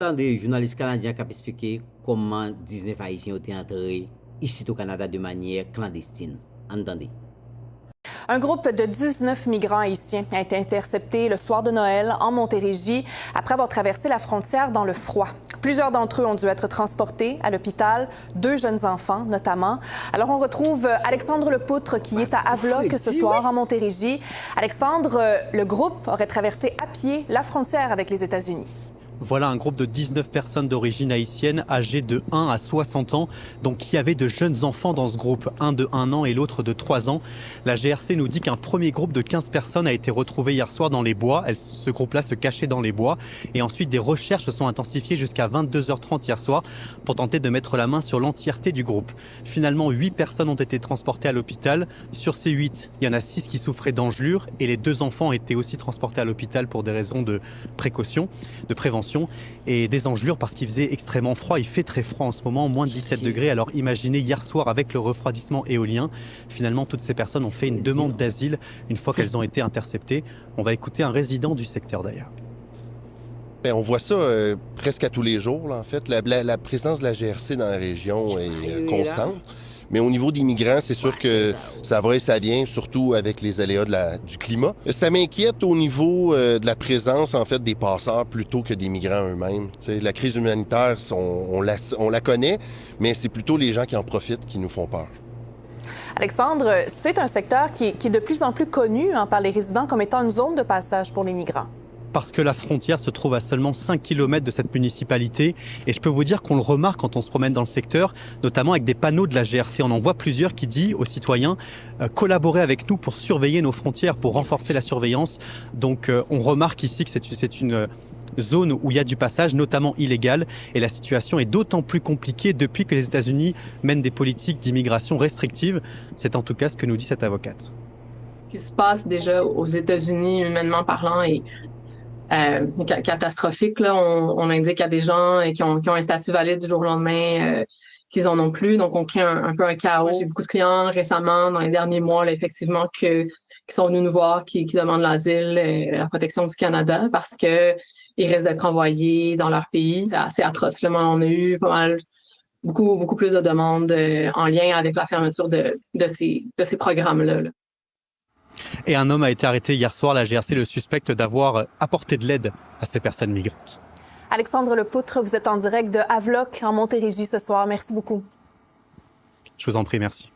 Attendez, journaliste canadien qui a expliqué comment 19 Haïtiens ont été entrés ici au Canada de manière clandestine. Entendez. Un groupe de 19 migrants haïtiens a été intercepté le soir de Noël en Montérégie après avoir traversé la frontière dans le froid. Plusieurs d'entre eux ont dû être transportés à l'hôpital, 2 jeunes enfants notamment. Alors on retrouve Alexandre Lepoutre qui est à Avloc ce soir en Montérégie. Alexandre, le groupe aurait traversé à pied la frontière avec les États-Unis. Voilà un groupe de 19 personnes d'origine haïtienne âgées de 1 à 60 ans, donc il y avait de jeunes enfants dans ce groupe, un de 1 an et l'autre de 3 ans. La GRC nous dit qu'un premier groupe de 15 personnes a été retrouvé hier soir dans les bois. Ce groupe-là se cachait dans les bois et ensuite des recherches se sont intensifiées jusqu'à 22h30 hier soir pour tenter de mettre la main sur l'entièreté du groupe. Finalement, 8 personnes ont été transportées à l'hôpital. Sur ces 8, il y en a 6 qui souffraient d'engelures et les 2 enfants étaient aussi transportés à l'hôpital pour des raisons de prévention et des engelures parce qu'il faisait extrêmement froid. Il fait très froid en ce moment, moins de 17 degrés. Alors imaginez hier soir avec le refroidissement éolien. Finalement, toutes ces personnes ont fait une demande d'asile une fois qu'elles ont été interceptées. On va écouter un résident du secteur d'ailleurs. On voit ça presque à tous les jours, là, en fait. La présence de la GRC dans la région est constante. Mais au niveau des migrants, c'est sûr que ça va et ça vient, surtout avec les aléas du climat. Ça m'inquiète au niveau de la présence, en fait, des passeurs plutôt que des migrants eux-mêmes. La crise humanitaire, on la connaît, mais c'est plutôt les gens qui en profitent qui nous font peur. Alexandre, c'est un secteur qui est de plus en plus connu par les résidents comme étant une zone de passage pour les migrants. Parce que la frontière se trouve à seulement 5 km de cette municipalité. Et je peux vous dire qu'on le remarque quand on se promène dans le secteur, notamment avec des panneaux de la GRC. On en voit plusieurs qui disent aux citoyens collaborez avec nous pour surveiller nos frontières, pour renforcer la surveillance. Donc on remarque ici que c'est une zone où il y a du passage, notamment illégal. Et la situation est d'autant plus compliquée depuis que les États-Unis mènent des politiques d'immigration restrictives. C'est en tout cas ce que nous dit cette avocate. Ce qui se passe déjà aux États-Unis, humainement parlant, est catastrophique. Là. On indique à des gens qui ont un statut valide du jour au lendemain qu'ils en ont plus. Donc, on crée un peu un chaos. J'ai beaucoup de clients récemment, dans les derniers mois, là, effectivement, qui sont venus nous voir, qui demandent l'asile, la protection du Canada parce que ils risquent d'être envoyés dans leur pays. C'est assez atroce. Là. On a eu pas mal, beaucoup plus de demandes en lien avec la fermeture de ces programmes-là. Là. Et un homme a été arrêté hier soir. La GRC le suspecte d'avoir apporté de l'aide à ces personnes migrantes. Alexandre Lepoutre, vous êtes en direct de Avloc en Montérégie ce soir. Merci beaucoup. Je vous en prie, merci.